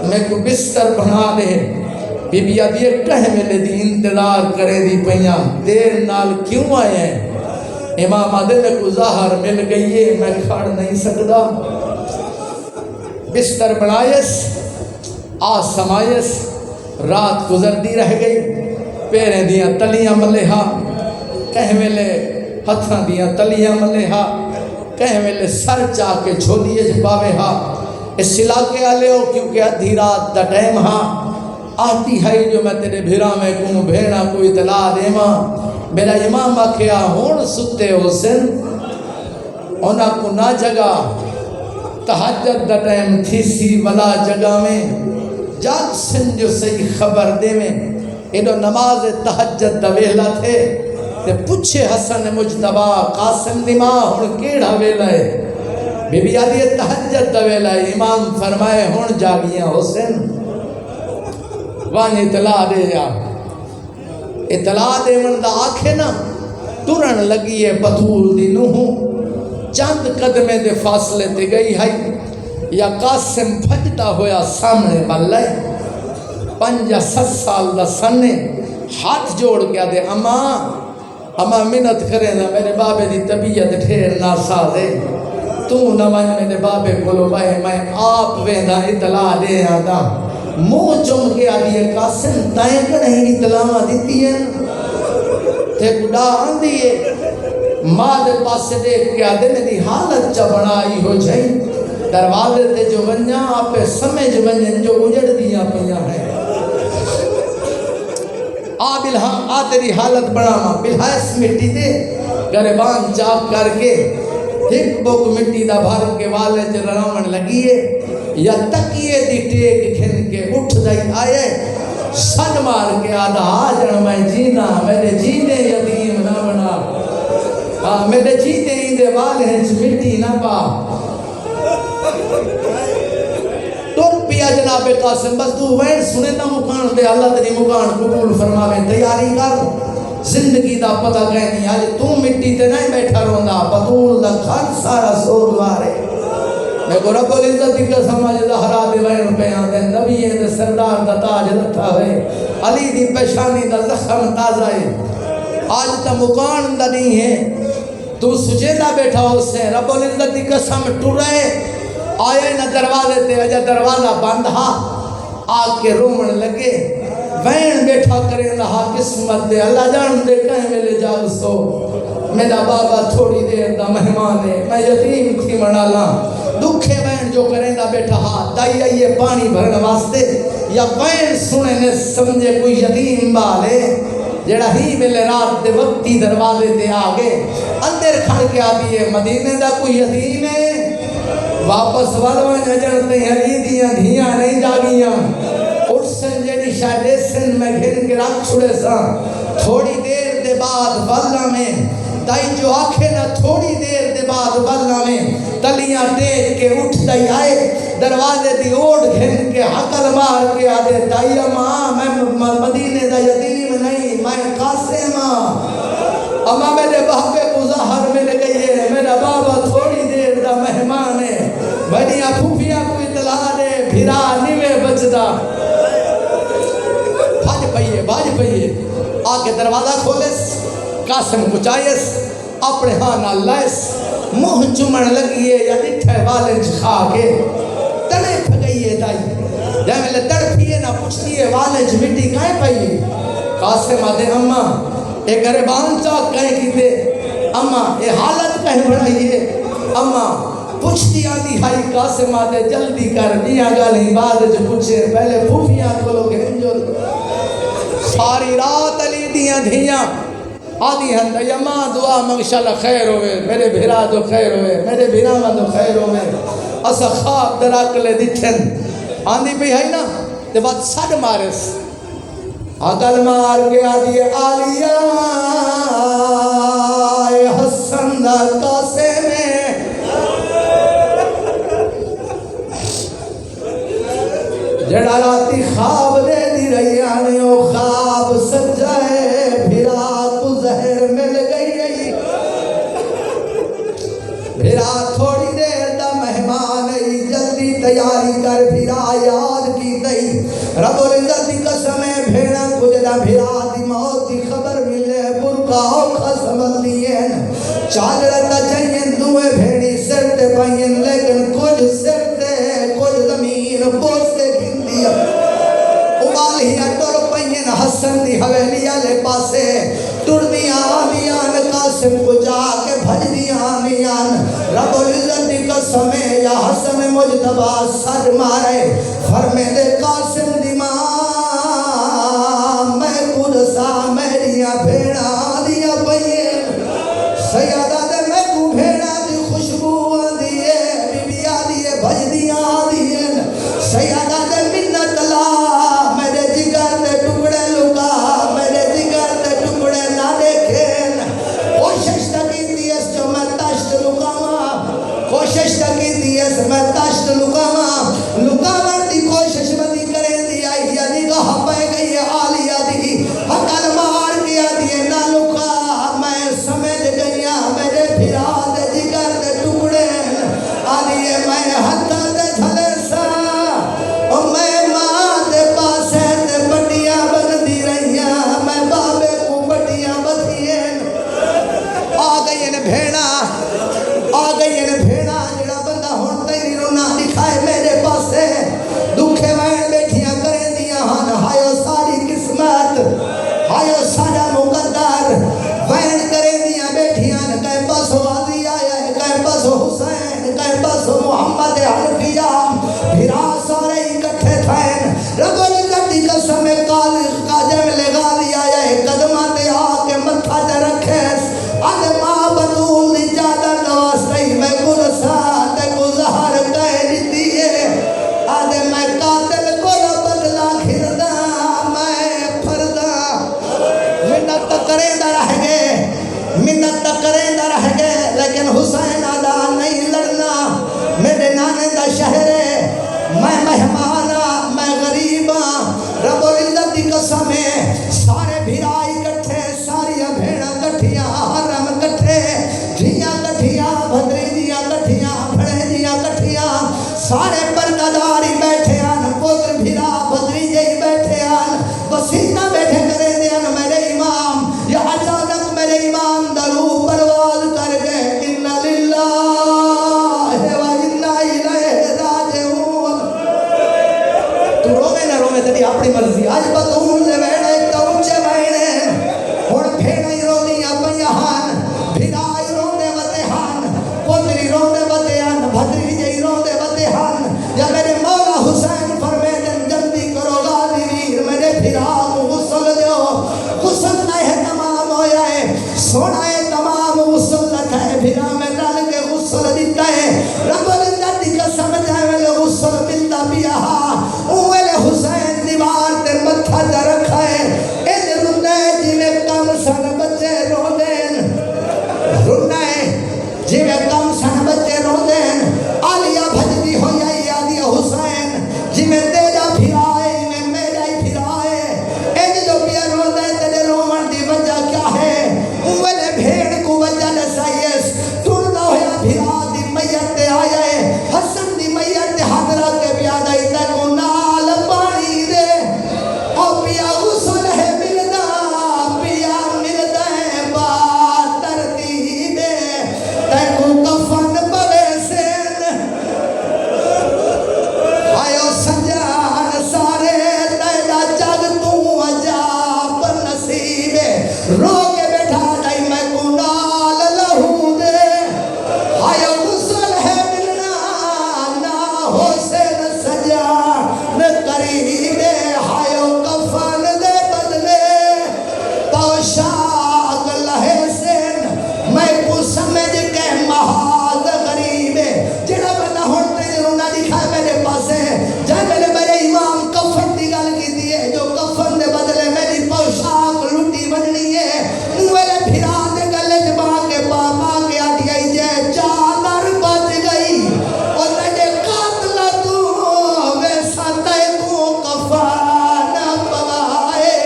B: میں کو بستر بنا دے. بی بی آدھی کہہ ملے دی انتظار کرے دی پہیاں دیر نال کیوں آئے ہیں. امام آدھے میں کو ظاہر مل گئی ہے میں کھڑ نہیں سکتا. بستر بنائیس آسمائیس رات گزر دی رہ گئی. پیریں دیاں تلیاں ملے ہاں کہہ ملے ہتھاں دیاں تلیاں ملے ہاں کہہ ملے سر چاہ کے چھوڑیے جھپاوے ہاں. اس علاقے آلے ہو کیونکہ ادھی رات دا ٹائم ہاں آتی ہے جو میں تیرے بھیرا میں کوں بھیڑا کو اطلاع دے ماں. میرا امام آکھیا ہون ستے ہو سن اونا کو نہ جگہ تحجد دا ٹائم تھی سی ولا جگہ میں جاگ سن جو صحیح خبر دے میں ایڈو نماز تحجد دا ویلا تھے
A: تے پوچھے حسن مجتبا قاسم دی ماں ہن کیڑا ویلا ہے؟ بی بی آدھی تہجد دا ویلا ہے، امام فرمائے ہن جاگیاں حسین وان اطلاع دے جا، اطلاع دے من دا آکھے نا ٹرن لگی ہے بطول دی نوح، چند قدمے دے فاصلے تے گئی ہے یا قاسم بھجتا ہویا سامنے بلے 5-7 سال دا سنے ہاتھ جوڑ گیا دے اما منت کرے نا میرے بابے دی طبیعت ڈھیر ناساز ہے، تو نہ میرے بابے کولو بھائی میں آپ ویندہ اطلاع دے آدھا منہ چم کے آدھی قاسم تائیں کہ نہیں اطلاع دیتی ہے تے گڈا آن دیئے ماں دے پاسے دیکھ کے آدھے میری حالت چا بنائی ہو جائیں دروازے تے جو ونجا آپے سمجھ ونجن جو اجڑ دیا پیا ہے آ تیری حالت بناما بلحائس مٹی دے گربان چاپ کر کے ایک بوک مٹی دا بھر کے والے چ رامن لگیے یا تکیے دی ٹیک کھن کے اٹھ دائی آئے سن مار کے آدھا آجن میں جینا میرے جینے یتیم نہ بنا، میرے جیتے اندے والے ہیں مٹی نہ پا تر پیا جناب قاسم بس تو وین سنے نا مکان دے اللہ تیری مکان قبول فرماوے تیاری کر زندگی دا پتہ کہنی آج تو مٹی تے نہیں بیٹھا روندا بطول دا گھر سارا سور وارے میں کو رب العزت کی قسم آج زہرا دے وین پہ آندے نبی دے سردار دا تاج رکھا ہوئے علی دی پیشانی دا زخم تازہ ہے آج تا مکان دا نہیں ہے تو سجیدہ بیٹھا ہو سے رب العزت کی قسم ٹورے آئے نہ دروازے تے اجا دروازہ باندھا آگ کے رومن لگے وین بیٹھا کرے رہا قسمت دے اللہ جان دے کہیں ملے جاگ سو میرا بابا تھوڑی دیر دا مہمان ہے میں یتیم تھی منالا دکھے وین جو کریں دا بیٹھا ہاں دائی آئیے پانی بھرن واسطے یا وین سنے نے سمجھے کوئی یتیم بالے جڑا ہی ملے رات دے وقتی دروازے دے آگے اندر کھڑ کے آدھی ہے مدینے دا کوئی یتیم ہے واپس والوان جڑتے ہیں علی دیاں دھیاں نہیں جاگیاں اٹھ سن جڑی شاید سن میں گھر کے رکھ چھڑے سا تھوڑی دیر دے بعد واللہ میں دائی جو آنکھیں نہ تھوڑی دیر دے بعد واللہ میں تلیاں ٹیک کے اٹھ دائی آئے دروازے دی اوڑ گھن کے حقل مار کے آدھے دائی ماں میں مدینے دا یتیم نہیں میں قاسم اما میرے بابے کو ظاہر مل گئی ہے میرا بابا تھوڑی دیر دا مہمان ہے بڑیاں پھوپیاں کو اطلاع دے بھرا نیوے بچدا بھاج پئیے آکے دروازہ کھولس قاسم کو چاہیس اپنے ہاں نہ لائس منہ چمن لگیے یا نٹھے والے کھا کے تڑے پھگئیے دائی جائے میں تڑپیے نہ پوچھتیے والے مٹی کہیں پئیے قاسم آدھے اماں اے گربان چاک کہیں کی دے اماں اے حالت کہیں بڑھائیے اماں پوچھتی آدھی ہائی قاسم آدھے جلدی کر میاں گالیں بعد جو پوچھے پہلے پھوفیاں کھولو گے انجل ساری رات علی دیاں دھیاں آدھی ہن یما دعا مغشالہ خیر ہوئے میرے بھیرا دو خیر ہوئے میرے بھیرا دو خیر ہوئے اسا خواب دراکلے دکھن آندھی پہ ہے نا تے بعد سڑ مارس عقل مار کے آدھی آلیہ حسن دا قاسم جڑا راتی خواب دے دی رہی آنے او خواب سجائے بھیرا تو زہر مل گئی بھیرا تھوڑی دیر دا مہمان ہے جلدی تیاری کر بھیرا یاد کی دئی رب العزت کی قسم ہے بھیڑا کجلا بھیرا دی موت کی خبر ملے برکا اوکھا سمجھ لیے چال رہتا چاہیے دوئے بھیڑی سر تے پائیں لیکن کچھ سر تے کچھ زمین بوس تے گھن ابالیا ٹر پئین حسن دی حویلی والے پاسے ٹر دیا آمیان قاسم کو جا کے بھج دیا آمیان رب العزت دی قسم یا حسن مجتبہ سر مارے فرمے دے قاسم دی ماں میں قدسا میریاں بھیڑا دیا پئین سیادہ دے میں کو بھیڑا دی خوشبو دیئے بی بی آدیے بھج دیا دیئے سیادہ دے منت لا میرے جگر دے ٹکڑے لکا میرے جگر دے ٹکڑے نہ دیکھیں
B: رہ گئے منت کریندہ رہ گئے لیکن حسین آدھا نہیں لڑنا میرے نانے دا شہر ہے میں مہمان ہاں میں غریب ہاں رب العزت دی قسم ہے سارے بھرائی کٹھے ساری بھیڑاں کٹھیاں حرم کٹھے دھیاں کٹھیاں بھدری دیاں کٹھیاں بھڑے دیاں کٹھیاں سارے پرداداری بیٹھے آن پوتر بھرا بھدری جی بیٹھے آن وسیلہ بیٹھے کرے دیاں میرے امام یا اچانک میرے امام درو پرواز کر گئے ان للہ و انا الیہ راجعون تو روے نہ روے تیری اپنی مرضی آج بطول دے بیڑے تو اونچے بیڑے اور بھیڑائی رو دیاں پیہان بھرائی رو دے وطہان پوتری رو دے وطہان بھدری جی رو دے وطہان یا میرے مولا حسین فرمیدن جلدی کرو غالبیر میرے بھرا کو غسل دیو غسل نہیں تمام ہویا ہے سونا ہے تمام غسل لکھا ہے بھرا میں ڈال کے غسل دیتا ہے رب العزت دی قسم جائے ویلے غسل ملتا پیا اوہلے حسین دیوار تے متھا جا رکھا ہے ایج رنے جی میں کم سن بچے رو دین رنے جی میں کم سن بچے رو دین آلیا بھجدی ہو جائی آدھی حسین جی میں تیرا پھرائے میں میرا ہی پھرائے ایج جو پیا رو دے تیرے رومن دی وجہ کیا ہے اوہلے بھیڑ کو وجہ نسائیس ٹوڑنا ہویا بھرا دی میت تے آیا ہے حسن دی میت تے حضرہ کے بیادہ ہی تے کو نال پانی دے او پیا غسل ہے ملدا پیا ملدا ہے با ترتیب تے کو کفن پوے سین آئیو سجان سارے تیرا جگ تو عجاب نصیب رو کے بیٹھا دائی میں کو نال لہو دے آئیو غسل ہے ملنا نہ حسین سجان قریب آئیو کفن دے بدلے پوشاک لہے سین میں کو سمجھ کے محاذ غریب جڑا بندہ ہوتے رونا دکھا میرے پاس ہے جائے میرے امام کفن دی گل کی دیئے جو کفن دے بدلے میری پوشاک لٹی بننی ہے میرے بھرا دے گلے جبا کے بابا کے آدھی آئی جائے چادر بچ گئی اور تجھے قاتل تو ویسا تے کو کفن پوائے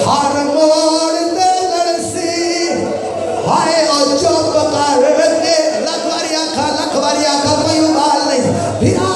B: ہر موڑ دے لڑسی ہائے اور چوپ کر کے لکھ واری آنکھا کوئی ابال نہیں بھرا